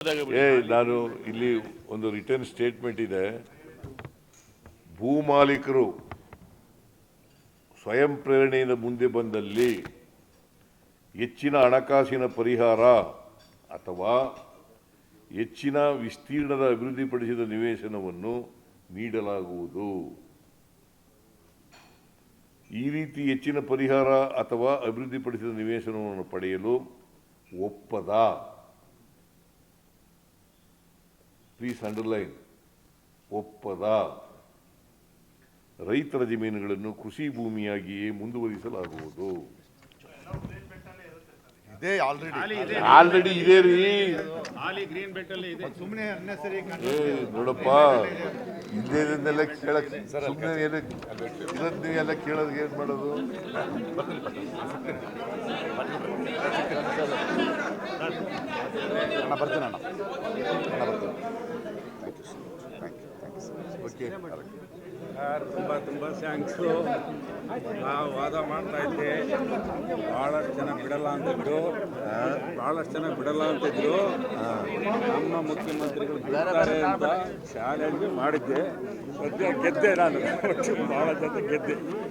ನಾನು ಇಲ್ಲಿ ಒಂದು ರಿಟರ್ನ್ ಸ್ಟೇಟ್ಮೆಂಟ್ ಇದೆ. ಭೂಮಾಲೀಕರು ಸ್ವಯಂ ಪ್ರೇರಣೆಯಿಂದ ಮುಂದೆ ಬಂದಲ್ಲಿ ಹೆಚ್ಚಿನ ಹಣಕಾಸಿನ ಪರಿಹಾರ ಅಥವಾ ಹೆಚ್ಚಿನ ವಿಸ್ತೀರ್ಣದ ಅಭಿವೃದ್ಧಿಪಡಿಸಿದ ನಿವೇಶನವನ್ನು ನೀಡಲಾಗುವುದು. ಈ ರೀತಿ ಹೆಚ್ಚಿನ ಪರಿಹಾರ ಅಥವಾ ಅಭಿವೃದ್ಧಿಪಡಿಸಿದ ನಿವೇಶನವನ್ನು ಪಡೆಯಲು ಒಪ್ಪದ, ಪ್ಲೀಸ್ ಅಂಡರ್ಲೈನ್, ಒಪ್ಪದ ರೈತರ ಜಮೀನುಗಳನ್ನು ಕೃಷಿ ಭೂಮಿಯಾಗಿಯೇ ಮುಂದುವರಿಸಲಾಗುವುದು. ಆಲ್ರೆಡಿ ಇದೆ ರೀ. ನೋಡಪ್ಪ, ಇದೇನೆಲ್ಲ ಕೇಳಕ್ ಸುಮ್ಮನೆ ಎಲ್ಲ ಕೇಳೋದು ಏನ್ ಮಾಡೋದು? ತುಂಬ ಥ್ಯಾಂಕ್ಸು. ನಾವು ವಾದ ಮಾಡ್ತಾ ಇದ್ದೆ, ಭಾಳಷ್ಟು ಜನ ಬಿಡಲ್ಲ ಅಂತಿದ್ರು, ನಮ್ಮ ಮುಖ್ಯಮಂತ್ರಿಗಳು ಬಿಡ್ತಾರೆ ಅಂತ ಚಾಲೆಂಜ್ ಮಾಡಿದ್ದೆ. ಸದ್ಯ ಗೆದ್ದೆ ನಾನು, ಭಾಳ ಜನ ಗೆದ್ದೆ.